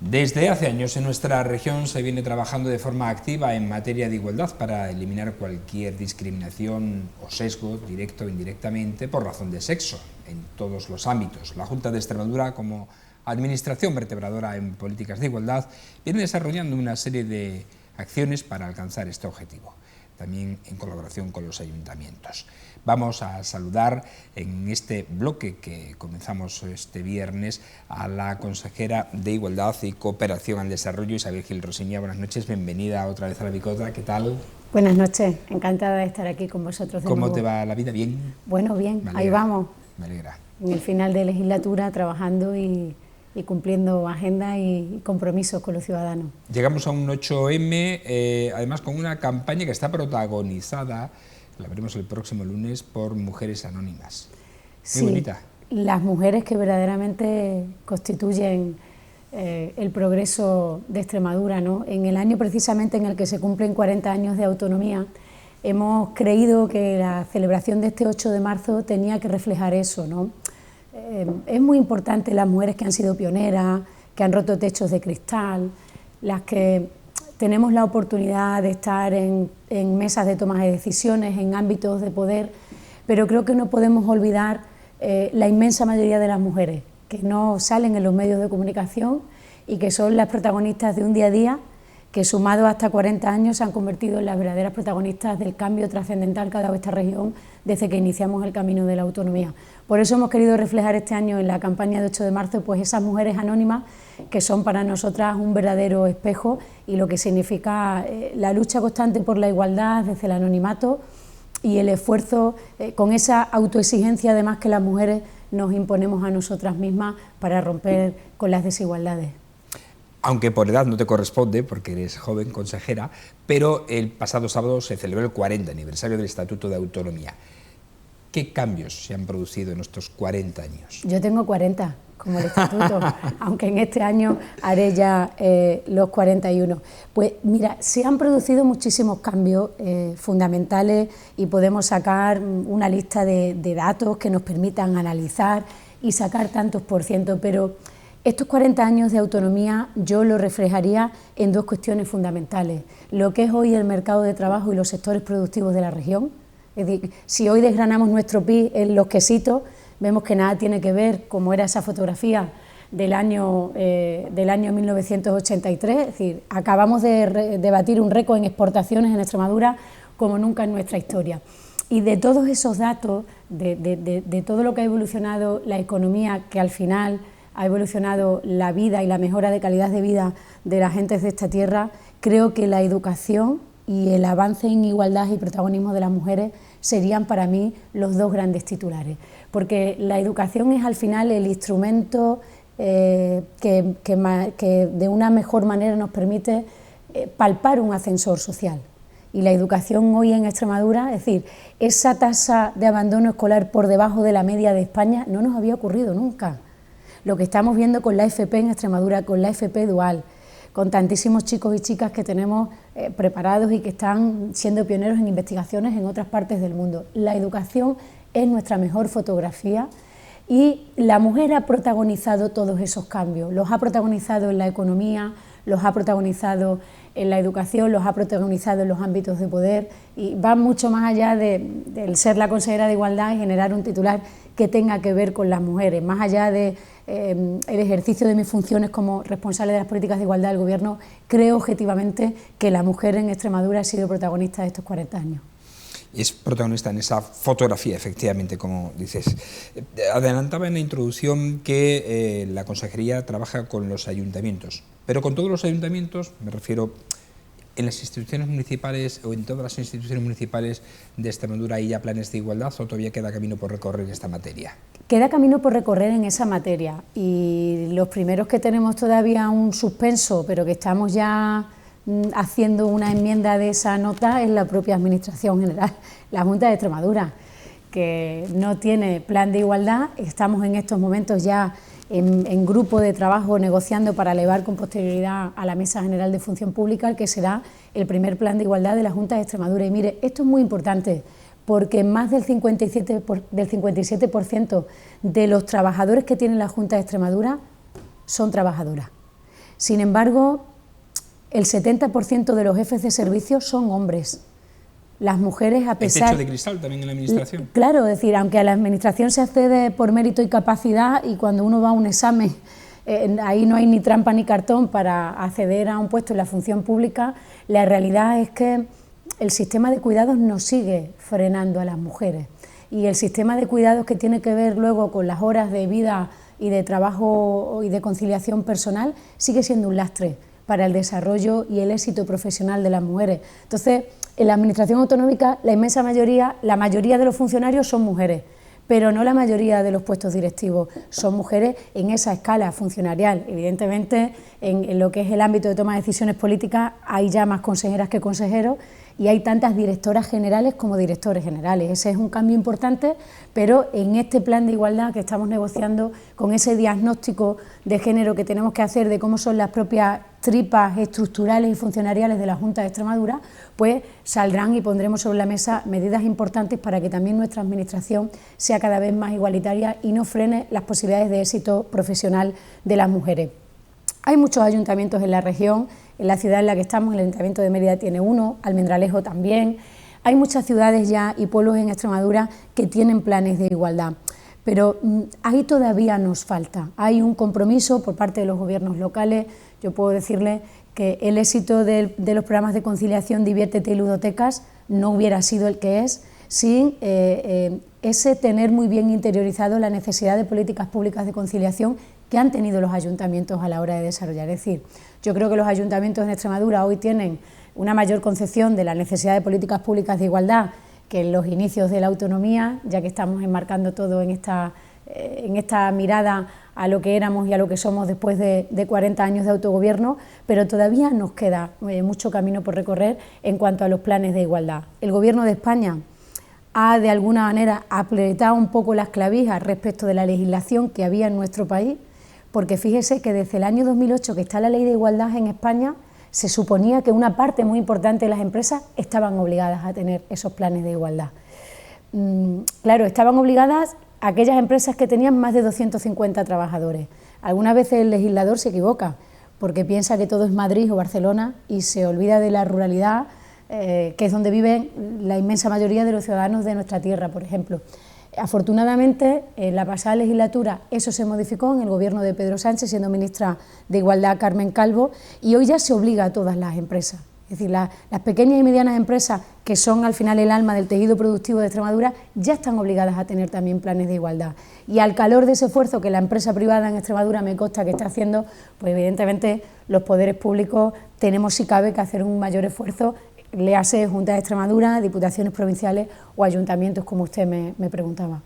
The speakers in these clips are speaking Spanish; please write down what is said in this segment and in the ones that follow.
Desde hace años en nuestra región se viene trabajando de forma activa en materia de igualdad para eliminar cualquier discriminación o sesgo, directo o indirectamente, por razón de sexo, en todos los ámbitos. La Junta de Extremadura, como administración vertebradora en políticas de igualdad, viene desarrollando una serie de acciones para alcanzar este objetivo, también en colaboración con los ayuntamientos. Vamos a saludar en este bloque que comenzamos este viernes a la consejera de Igualdad y Cooperación al Desarrollo, Isabel Gil Rosiña. Buenas noches, bienvenida otra vez a La Picota, ¿qué tal? Buenas noches, encantada de estar aquí con vosotros de ¿Cómo nuevo. te va la vida? ¿Bien? Bueno, bien, ahí vamos. Me alegra. En el final de legislatura trabajando y cumpliendo agenda y compromisos con los ciudadanos. Llegamos a un 8M, además con una campaña que está protagonizada, la veremos el próximo lunes, por Mujeres Anónimas. Muy bonita. Las mujeres que verdaderamente constituyen el progreso de Extremadura, ¿no? En el año precisamente en el que se cumplen 40 años de autonomía, hemos creído que la celebración de este 8 de marzo tenía que reflejar eso, ¿no? Es muy importante las mujeres que han sido pioneras, que han roto techos de cristal, las que tenemos la oportunidad de estar en mesas de toma de decisiones, en ámbitos de poder, pero creo que no podemos olvidar la inmensa mayoría de las mujeres que no salen en los medios de comunicación y que son las protagonistas de un día a día, que sumado hasta 40 años se han convertido en las verdaderas protagonistas del cambio trascendental que ha dado esta región desde que iniciamos el camino de la autonomía. Por eso hemos querido reflejar este año en la campaña de 8 de marzo pues esas mujeres anónimas que son para nosotras un verdadero espejo y lo que significa la lucha constante por la igualdad desde el anonimato y el esfuerzo con esa autoexigencia además que las mujeres nos imponemos a nosotras mismas para romper con las desigualdades. Aunque por edad no te corresponde, porque eres joven consejera, pero el pasado sábado se celebró el 40 aniversario del Estatuto de Autonomía. ¿Qué cambios se han producido en estos 40 años? Yo tengo 40, como el Estatuto, aunque en este año haré ya los 41. Pues mira, se han producido muchísimos cambios fundamentales y podemos sacar una lista de datos que nos permitan analizar y sacar tantos por ciento, pero estos 40 años de autonomía yo lo reflejaría en dos cuestiones fundamentales. Lo que es hoy el mercado de trabajo y los sectores productivos de la región. Es decir, si hoy desgranamos nuestro PIB en los quesitos, vemos que nada tiene que ver, como era esa fotografía del año 1983. Es decir, acabamos de batir un récord en exportaciones en Extremadura como nunca en nuestra historia. Y de todos esos datos, de todo lo que ha evolucionado la economía, que al final ha evolucionado la vida y la mejora de calidad de vida de las gentes de esta tierra, creo que la educación y el avance en igualdad y protagonismo de las mujeres serían para mí los dos grandes titulares, porque la educación es al final el instrumento que de una mejor manera nos permite palpar un ascensor social. Y la educación hoy en Extremadura, es decir, esa tasa de abandono escolar por debajo de la media de España no nos había ocurrido nunca. Lo que estamos viendo con la FP en Extremadura, con la FP dual, con tantísimos chicos y chicas que tenemos preparados y que están siendo pioneros en investigaciones en otras partes del mundo. La educación es nuestra mejor fotografía y la mujer ha protagonizado todos esos cambios, los ha protagonizado en la economía, los ha protagonizado en la educación, los ha protagonizado en los ámbitos de poder y va mucho más allá del ser la consejera de Igualdad y generar un titular que tenga que ver con las mujeres, más allá de el ejercicio de mis funciones como responsable de las políticas de igualdad del Gobierno, creo objetivamente que la mujer en Extremadura ha sido protagonista de estos 40 años. Y es protagonista en esa fotografía, efectivamente, como dices. Adelantaba en la introducción que la consejería trabaja con los ayuntamientos, pero con todos los ayuntamientos, me refiero en las instituciones municipales o en todas las instituciones municipales de Extremadura, ¿hay ya planes de igualdad o todavía queda camino por recorrer en esta materia? Queda camino por recorrer en esa materia y los primeros que tenemos todavía un suspenso, pero que estamos ya haciendo una enmienda de esa nota es la propia Administración General, la Junta de Extremadura, que no tiene plan de igualdad. Estamos en estos momentos ya en grupo de trabajo negociando para elevar con posterioridad a la Mesa General de Función Pública el que será el primer plan de igualdad de la Junta de Extremadura. Y mire, esto es muy importante porque más del 57% de los trabajadores que tiene la Junta de Extremadura son trabajadoras. Sin embargo, el 70% de los jefes de servicio son hombres. Las mujeres, a pesar... ¿El techo de cristal también en la administración? Claro, es decir, aunque a la administración se accede por mérito y capacidad, y cuando uno va a un examen, ahí no hay ni trampa ni cartón para acceder a un puesto en la función pública, la realidad es que el sistema de cuidados nos sigue frenando a las mujeres. Y el sistema de cuidados que tiene que ver luego con las horas de vida y de trabajo y de conciliación personal sigue siendo un lastre para el desarrollo y el éxito profesional de las mujeres. Entonces, en la administración autonómica, la inmensa mayoría, la mayoría de los funcionarios son mujeres, pero no la mayoría de los puestos directivos son mujeres en esa escala funcionarial. Evidentemente, en lo que es el ámbito de toma de decisiones políticas, hay ya más consejeras que consejeros, y hay tantas directoras generales como directores generales. Ese es un cambio importante, pero en este plan de igualdad que estamos negociando, con ese diagnóstico de género que tenemos que hacer de cómo son las propias tripas estructurales y funcionariales de la Junta de Extremadura, pues saldrán y pondremos sobre la mesa medidas importantes para que también nuestra administración sea cada vez más igualitaria y no frene las posibilidades de éxito profesional de las mujeres. Hay muchos ayuntamientos en la región, en la ciudad en la que estamos, el Ayuntamiento de Mérida tiene uno, Almendralejo también. Hay muchas ciudades ya y pueblos en Extremadura que tienen planes de igualdad, pero ahí todavía nos falta. Hay un compromiso por parte de los gobiernos locales. Yo puedo decirle que el éxito de los programas de conciliación Diviértete y Ludotecas no hubiera sido el que es sin ese tener muy bien interiorizado la necesidad de políticas públicas de conciliación que han tenido los ayuntamientos a la hora de desarrollar. Es decir, yo creo que los ayuntamientos en Extremadura hoy tienen una mayor concepción de la necesidad de políticas públicas de igualdad que en los inicios de la autonomía, ya que estamos enmarcando todo en esta mirada a lo que éramos y a lo que somos después de 40 años de autogobierno, pero todavía nos queda mucho camino por recorrer en cuanto a los planes de igualdad. El Gobierno de España ha de alguna manera apretado un poco las clavijas respecto de la legislación que había en nuestro país, porque fíjese que desde el año 2008 que está la Ley de Igualdad en España, se suponía que una parte muy importante de las empresas estaban obligadas a tener esos planes de igualdad. Claro, estaban obligadas aquellas empresas que tenían más de 250 trabajadores. Algunas veces el legislador se equivoca, porque piensa que todo es Madrid o Barcelona y se olvida de la ruralidad, que es donde viven la inmensa mayoría de los ciudadanos de nuestra tierra, por ejemplo. Afortunadamente, en la pasada legislatura eso se modificó en el gobierno de Pedro Sánchez, siendo ministra de Igualdad Carmen Calvo, y hoy ya se obliga a todas las empresas. Es decir, las pequeñas y medianas empresas, que son al final el alma del tejido productivo de Extremadura, ya están obligadas a tener también planes de igualdad. Y al calor de ese esfuerzo que la empresa privada en Extremadura me consta que está haciendo, pues evidentemente los poderes públicos tenemos, si cabe, que hacer un mayor esfuerzo, léase Junta de Extremadura, diputaciones provinciales o ayuntamientos, como usted me preguntaba.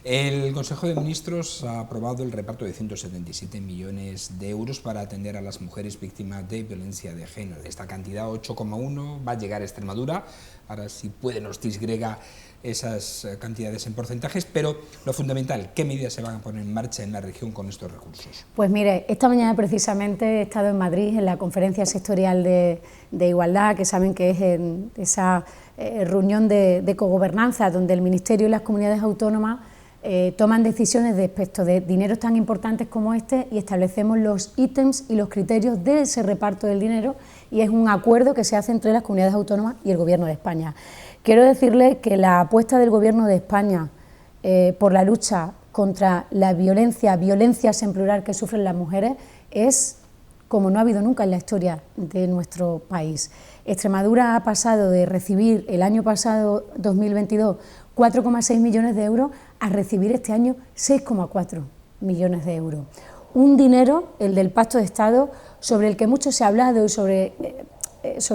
El Consejo de Ministros ha aprobado el reparto de 177 millones de euros para atender a las mujeres víctimas de violencia de género. De esta cantidad, 8,1 va a llegar a Extremadura. Ahora, si puede, nos disgrega esas cantidades en porcentajes, pero lo fundamental, ¿qué medidas se van a poner en marcha en la región con estos recursos? Pues mire, esta mañana precisamente he estado en Madrid en la conferencia sectorial de igualdad, que saben que es en esa reunión de cogobernanza, donde el Ministerio y las comunidades autónomas toman decisiones respecto de dineros tan importantes como este y establecemos los ítems y los criterios de ese reparto del dinero, y es un acuerdo que se hace entre las comunidades autónomas y el Gobierno de España. Quiero decirles que la apuesta del Gobierno de España por la lucha contra la violencias en plural que sufren las mujeres, es como no ha habido nunca en la historia de nuestro país. Extremadura ha pasado de recibir el año pasado, 2022, 4,6 millones de euros, a recibir este año 6,4 millones de euros. Un dinero, el del Pacto de Estado, sobre el que mucho se ha hablado y sobre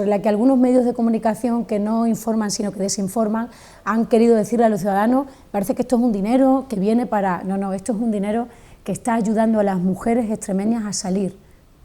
la que algunos medios de comunicación que no informan sino que desinforman han querido decirle a los ciudadanos, parece que esto es un dinero que viene para... No, esto es un dinero que está ayudando a las mujeres extremeñas a salir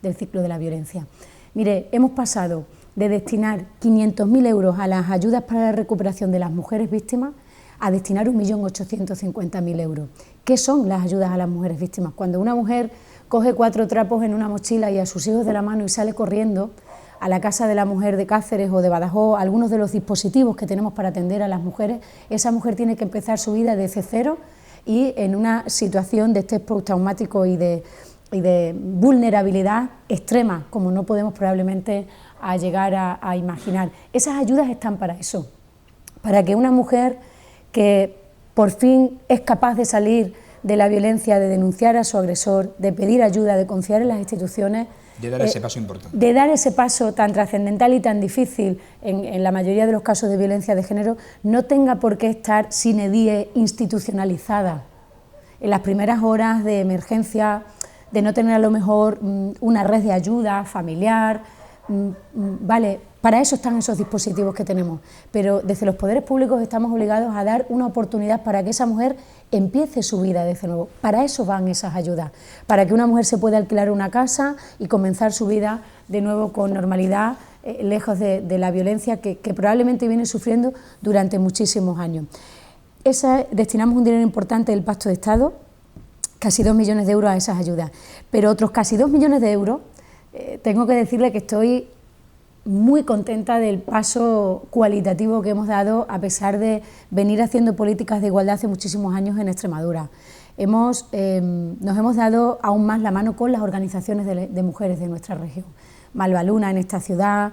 del ciclo de la violencia. Mire, hemos pasado de destinar 500.000 euros a las ayudas para la recuperación de las mujeres víctimas a destinar 1.850.000 euros. ¿Qué son las ayudas a las mujeres víctimas? Cuando una mujer coge 4 trapos en una mochila y a sus hijos de la mano y sale corriendo a la Casa de la Mujer de Cáceres o de Badajoz, algunos de los dispositivos que tenemos para atender a las mujeres, esa mujer tiene que empezar su vida desde cero y en una situación de estrés postraumático y de de vulnerabilidad extrema, como no podemos probablemente llegar a imaginar. Esas ayudas están para eso, para que una mujer que por fin es capaz de salir de la violencia, de denunciar a su agresor, de pedir ayuda, de confiar en las instituciones, de dar ese paso importante. De dar ese paso tan trascendental y tan difícil en la mayoría de los casos de violencia de género, no tenga por qué estar sine die institucionalizada. En las primeras horas de emergencia, de no tener a lo mejor una red de ayuda familiar, vale, para eso están esos dispositivos que tenemos, pero desde los poderes públicos estamos obligados a dar una oportunidad para que esa mujer empiece su vida desde nuevo. Para eso van esas ayudas, para que una mujer se pueda alquilar una casa y comenzar su vida de nuevo con normalidad, lejos de la violencia que probablemente viene sufriendo durante muchísimos años. Destinamos un dinero importante del Pacto de Estado, casi 2 millones de euros a esas ayudas, pero otros casi 2 millones de euros, tengo que decirle que estoy muy contenta del paso cualitativo que hemos dado a pesar de venir haciendo políticas de igualdad hace muchísimos años en Extremadura. Nos hemos dado aún más la mano con las organizaciones de mujeres de nuestra región. Malvaluna en esta ciudad,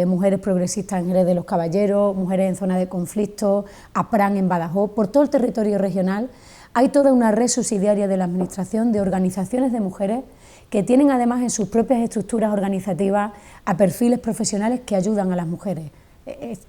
Mujeres Progresistas en Jerez de los Caballeros, Mujeres en Zona de Conflicto, APRAN en Badajoz, por todo el territorio regional. Hay toda una red subsidiaria de la Administración de organizaciones de mujeres que tienen además en sus propias estructuras organizativas a perfiles profesionales que ayudan a las mujeres,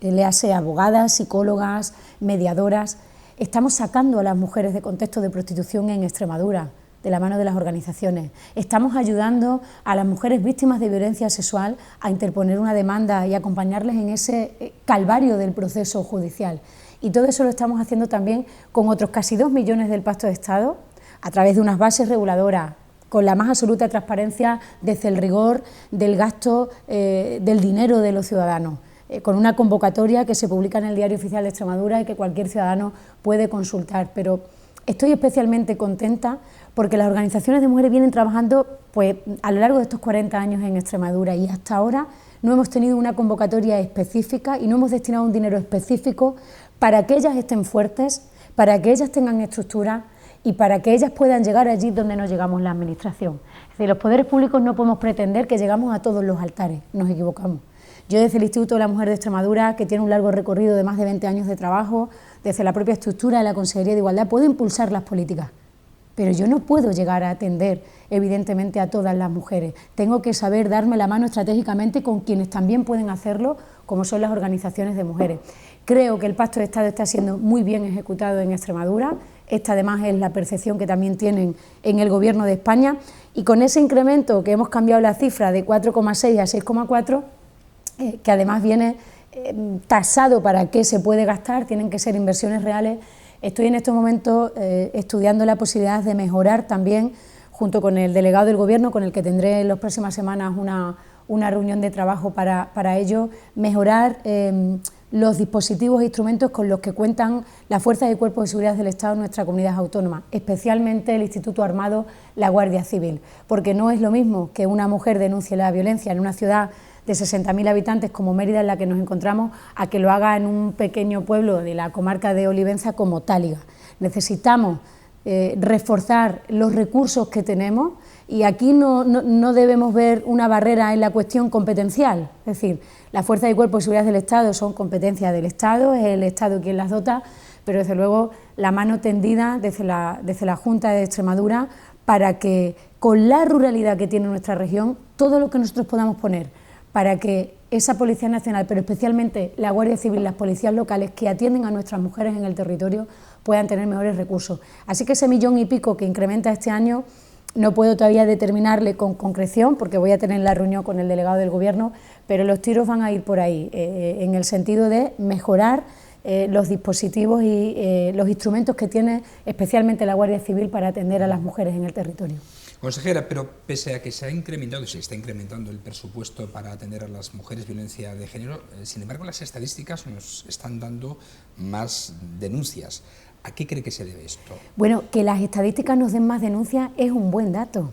léase abogadas, psicólogas, mediadoras. Estamos sacando a las mujeres de contexto de prostitución en Extremadura, de la mano de las organizaciones. Estamos ayudando a las mujeres víctimas de violencia sexual a interponer una demanda y acompañarles en ese calvario del proceso judicial. Y todo eso lo estamos haciendo también con otros casi 2 millones del Pacto de Estado, a través de unas bases reguladoras, con la más absoluta transparencia desde el rigor del gasto del dinero de los ciudadanos, con una convocatoria que se publica en el Diario Oficial de Extremadura y que cualquier ciudadano puede consultar. Pero estoy especialmente contenta porque las organizaciones de mujeres vienen trabajando pues, a lo largo de estos 40 años en Extremadura y hasta ahora no hemos tenido una convocatoria específica y no hemos destinado un dinero específico para que ellas estén fuertes, para que ellas tengan estructura y para que ellas puedan llegar allí donde no llegamos la Administración. Es decir, los poderes públicos no podemos pretender que llegamos a todos los altares, nos equivocamos. Yo desde el Instituto de la Mujer de Extremadura, que tiene un largo recorrido de más de 20 años de trabajo, desde la propia estructura de la Consejería de Igualdad, puedo impulsar las políticas, pero yo no puedo llegar a atender evidentemente a todas las mujeres. Tengo que saber darme la mano estratégicamente con quienes también pueden hacerlo, como son las organizaciones de mujeres. Creo que el Pacto de Estado está siendo muy bien ejecutado en Extremadura. Esta además es la percepción que también tienen en el Gobierno de España y con ese incremento que hemos cambiado la cifra de 4,6 a 6,4, que además viene tasado para qué se puede gastar, tienen que ser inversiones reales. Estoy en estos momentos estudiando la posibilidad de mejorar también, junto con el delegado del Gobierno, con el que tendré en las próximas semanas una reunión de trabajo para ello, mejorar los dispositivos e instrumentos con los que cuentan las fuerzas y cuerpos de seguridad del Estado en nuestra comunidad autónoma, especialmente el Instituto Armado, la Guardia Civil, porque no es lo mismo que una mujer denuncie la violencia en una ciudad de 60.000 habitantes como Mérida, en la que nos encontramos, a que lo haga en un pequeño pueblo de la comarca de Olivenza como Táliga. Necesitamos reforzar los recursos que tenemos y aquí no debemos ver una barrera en la cuestión competencial, es decir, las fuerzas y cuerpos de seguridad del Estado son competencia del Estado, es el Estado quien las dota, pero desde luego la mano tendida desde la Junta de Extremadura para que con la ruralidad que tiene nuestra región, todo lo que nosotros podamos poner para que esa Policía Nacional, pero especialmente la Guardia Civil, las policías locales que atienden a nuestras mujeres en el territorio, puedan tener mejores recursos. Así que ese 1,5 millones que incrementa este año, no puedo todavía determinarle con concreción, porque voy a tener la reunión con el delegado del Gobierno, pero los tiros van a ir por ahí, en el sentido de mejorar los dispositivos y los instrumentos que tiene especialmente la Guardia Civil para atender a las mujeres en el territorio. Consejera, pero pese a que se está incrementando el presupuesto para atender a las mujeres violencia de género, sin embargo las estadísticas nos están dando más denuncias. ¿A qué cree que se debe esto? Bueno, que las estadísticas nos den más denuncias es un buen dato.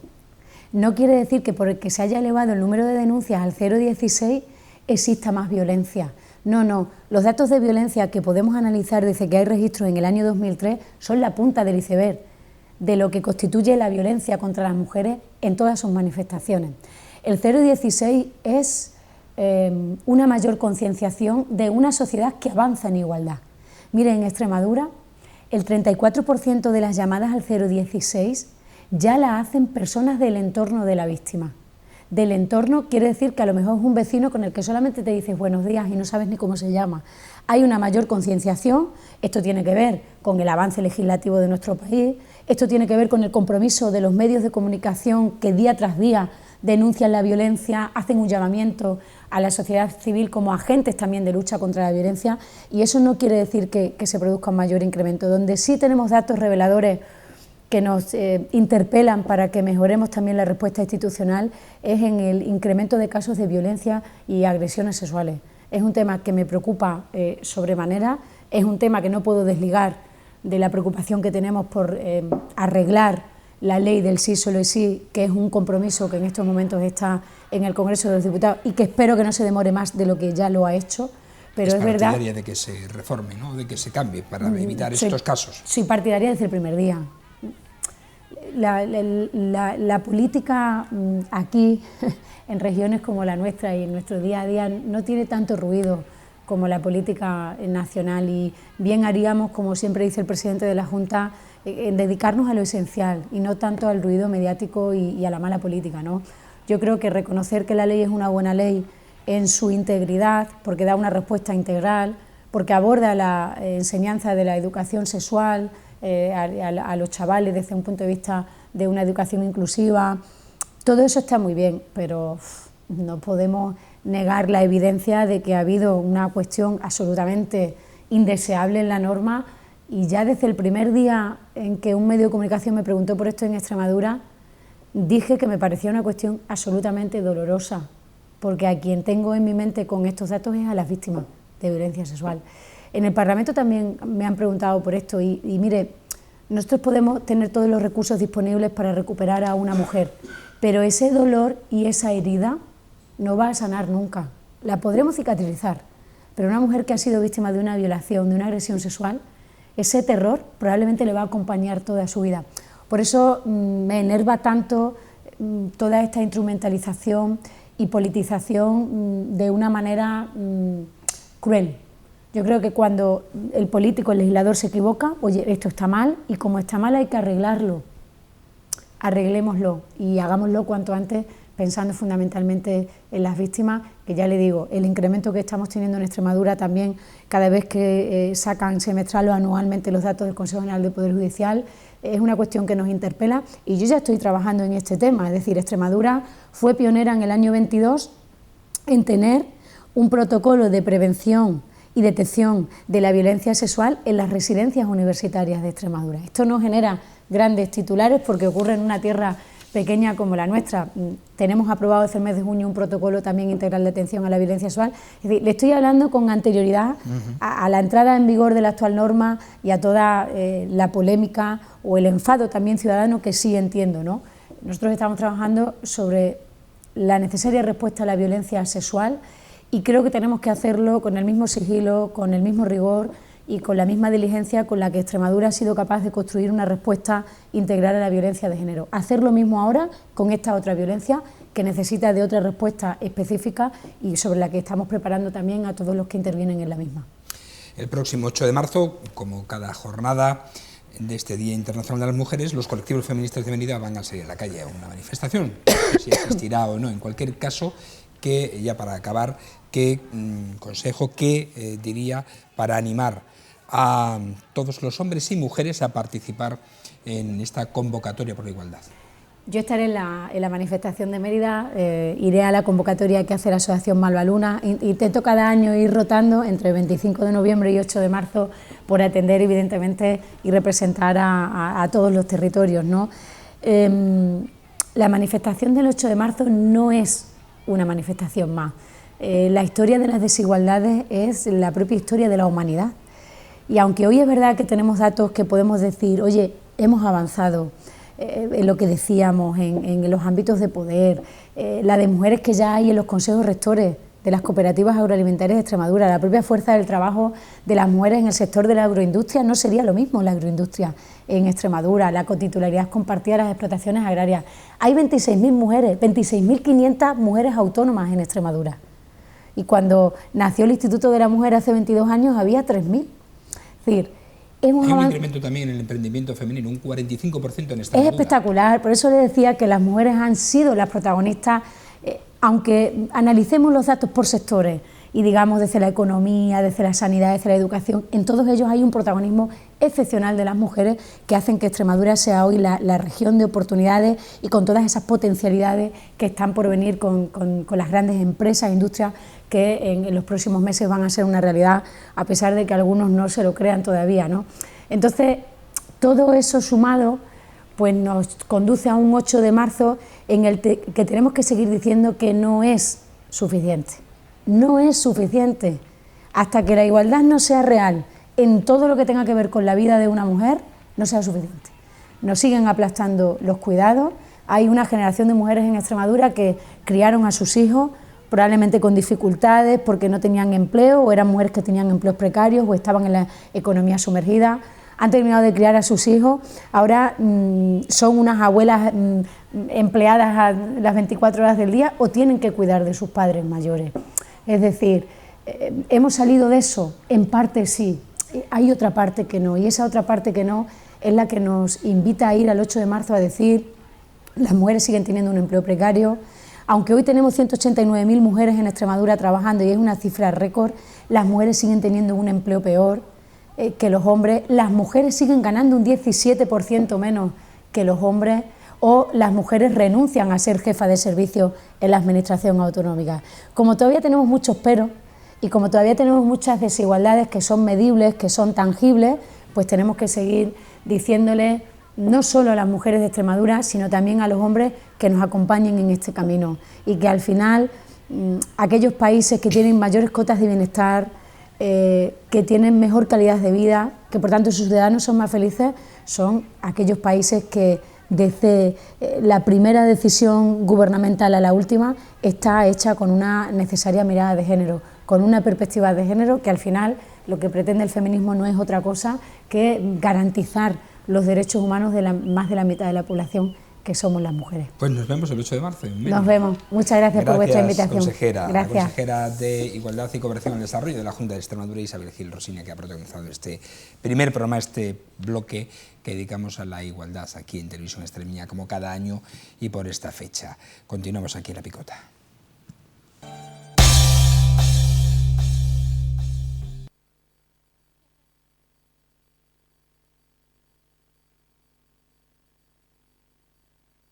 No quiere decir que porque se haya elevado el número de denuncias al 0,16 exista más violencia. No, los datos de violencia que podemos analizar desde que hay registros en el año 2003 son la punta del iceberg. de lo que constituye la violencia contra las mujeres en todas sus manifestaciones. El 016 es una mayor concienciación de una sociedad que avanza en igualdad. Miren, en Extremadura, el 34% de las llamadas al 016 ya la hacen personas del entorno de la víctima. Del entorno quiere decir que a lo mejor es un vecino con el que solamente te dices buenos días y no sabes ni cómo se llama. Hay una mayor concienciación, esto tiene que ver con el avance legislativo de nuestro país, esto tiene que ver con el compromiso de los medios de comunicación que día tras día denuncian la violencia, hacen un llamamiento a la sociedad civil como agentes también de lucha contra la violencia, y eso no quiere decir que se produzca un mayor incremento. Donde sí tenemos datos reveladores que nos interpelan para que mejoremos también la respuesta institucional es en el incremento de casos de violencia y agresiones sexuales. Es un tema que me preocupa sobremanera, es un tema que no puedo desligar de la preocupación que tenemos por arreglar la ley del sí solo y sí, que es un compromiso que en estos momentos está en el Congreso de los Diputados y que espero que no se demore más de lo que ya lo ha hecho. Pero es verdad. Partidaria de que se reforme, ¿no?, de que se cambie para evitar estos casos. Soy partidaria desde el primer día. La política aquí, en regiones como la nuestra y en nuestro día a día, no tiene tanto ruido como la política nacional, y bien haríamos, como siempre dice el presidente de la Junta, en dedicarnos a lo esencial y no tanto al ruido mediático y a la mala política, ¿no? Yo creo que reconocer que la ley es una buena ley en su integridad, porque da una respuesta integral, porque aborda la enseñanza de la educación sexual a los chavales desde un punto de vista de una educación inclusiva, todo eso está muy bien, pero no podemos negar la evidencia de que ha habido una cuestión absolutamente indeseable en la norma, y ya desde el primer día en que un medio de comunicación me preguntó por esto en Extremadura, dije que me parecía una cuestión absolutamente dolorosa, porque a quien tengo en mi mente con estos datos es a las víctimas de violencia sexual. En el Parlamento también me han preguntado por esto y mire, nosotros podemos tener todos los recursos disponibles para recuperar a una mujer, pero ese dolor y esa herida no va a sanar nunca. La podremos cicatrizar, pero una mujer que ha sido víctima de una violación, de una agresión sexual, ese terror probablemente le va a acompañar toda su vida. Por eso me enerva tanto toda esta instrumentalización y politización de una manera cruel. Yo creo que cuando el político, el legislador se equivoca, oye, esto está mal y como está mal hay que arreglarlo. Arreglémoslo y hagámoslo cuanto antes, pensando fundamentalmente en las víctimas, que ya le digo, el incremento que estamos teniendo en Extremadura también, cada vez que sacan semestral o anualmente los datos del Consejo General del Poder Judicial, es una cuestión que nos interpela y yo ya estoy trabajando en este tema. Es decir, Extremadura fue pionera en el año 22 en tener un protocolo de prevención y detección de la violencia sexual en las residencias universitarias de Extremadura. Esto no genera grandes titulares porque ocurre en una tierra pequeña como la nuestra. Tenemos aprobado desde el mes de junio un protocolo también integral de atención a la violencia sexual. Es decir, le estoy hablando con anterioridad a la entrada en vigor de la actual norma y a toda la polémica o el enfado también ciudadano que sí entiendo, ¿no? Nosotros estamos trabajando sobre la necesaria respuesta a la violencia sexual y creo que tenemos que hacerlo con el mismo sigilo, con el mismo rigor y con la misma diligencia con la que Extremadura ha sido capaz de construir una respuesta integral a la violencia de género. Hacer lo mismo ahora con esta otra violencia que necesita de otra respuesta específica y sobre la que estamos preparando también a todos los que intervienen en la misma. El próximo 8 de marzo, como cada jornada de este Día Internacional de las Mujeres, los colectivos feministas de Mérida van a salir a la calle a una manifestación, si existirá o no. En cualquier caso, que ya para acabar, ¿qué consejo, qué diría para animar a todos los hombres y mujeres a participar en esta convocatoria por la igualdad? Yo estaré en la manifestación de Mérida, iré a la convocatoria que hace la Asociación Malvaluna, intento cada año ir rotando entre el 25 de noviembre y 8 de marzo por atender evidentemente y representar a todos los territorios, ¿no? La manifestación del 8 de marzo no es una manifestación más. La historia de las desigualdades es la propia historia de la humanidad. Y aunque hoy es verdad que tenemos datos que podemos decir, oye, hemos avanzado en lo que decíamos, en los ámbitos de poder, la de mujeres que ya hay en los consejos rectores, de las cooperativas agroalimentarias de Extremadura, la propia fuerza del trabajo de las mujeres en el sector de la agroindustria, no sería lo mismo la agroindustria en Extremadura, la cotitularidad compartida de las explotaciones agrarias. Hay 26.000 mujeres, 26.500 mujeres autónomas en Extremadura. Y cuando nació el Instituto de la Mujer hace 22 años había 3.000. Es decir, hay un incremento también en el emprendimiento femenino, un 45% en Extremadura. Es espectacular, por eso le decía que las mujeres han sido las protagonistas, aunque analicemos los datos por sectores y digamos desde la economía, desde la sanidad, desde la educación, en todos ellos hay un protagonismo excepcional de las mujeres que hacen que Extremadura sea hoy la región de oportunidades y con todas esas potencialidades que están por venir con las grandes empresas e industrias que en los próximos meses van a ser una realidad, a pesar de que algunos no se lo crean todavía, ¿no? Entonces, todo eso sumado pues nos conduce a un 8 de marzo en el que tenemos que seguir diciendo que no es suficiente. No es suficiente. Hasta que la igualdad no sea real en todo lo que tenga que ver con la vida de una mujer, no sea suficiente. Nos siguen aplastando los cuidados. Hay una generación de mujeres en Extremadura que criaron a sus hijos probablemente con dificultades porque no tenían empleo o eran mujeres que tenían empleos precarios o estaban en la economía sumergida. Han terminado de criar a sus hijos, ahora son unas abuelas empleadas a las 24 horas del día o tienen que cuidar de sus padres mayores. Es decir, hemos salido de eso, en parte sí, hay otra parte que no, y esa otra parte que no es la que nos invita a ir al 8 de marzo a decir: las mujeres siguen teniendo un empleo precario, aunque hoy tenemos 189.000 mujeres en Extremadura trabajando y es una cifra récord, las mujeres siguen teniendo un empleo peor que los hombres, las mujeres siguen ganando un 17% menos que los hombres, o las mujeres renuncian a ser jefa de servicio en la administración autonómica. Como todavía tenemos muchos peros y como todavía tenemos muchas desigualdades que son medibles, que son tangibles, pues tenemos que seguir diciéndole no solo a las mujeres de Extremadura, sino también a los hombres que nos acompañen en este camino y que al final aquellos países que tienen mayores cotas de bienestar, que tienen mejor calidad de vida, que por tanto sus ciudadanos son más felices, son aquellos países que desde la primera decisión gubernamental a la última está hecha con una necesaria mirada de género, con una perspectiva de género que al final lo que pretende el feminismo no es otra cosa que garantizar los derechos humanos de más de la mitad de la población, que somos las mujeres. Pues nos vemos el 8 de marzo. Nos vemos. Muchas gracias por vuestra invitación. Consejera, gracias. La consejera de Igualdad y Cooperación al Desarrollo de la Junta de Extremadura, Isabel Gil Rosina, que ha protagonizado este primer programa, este bloque que dedicamos a la igualdad aquí en Televisión Extremeña, como cada año y por esta fecha. Continuamos aquí en La Picota.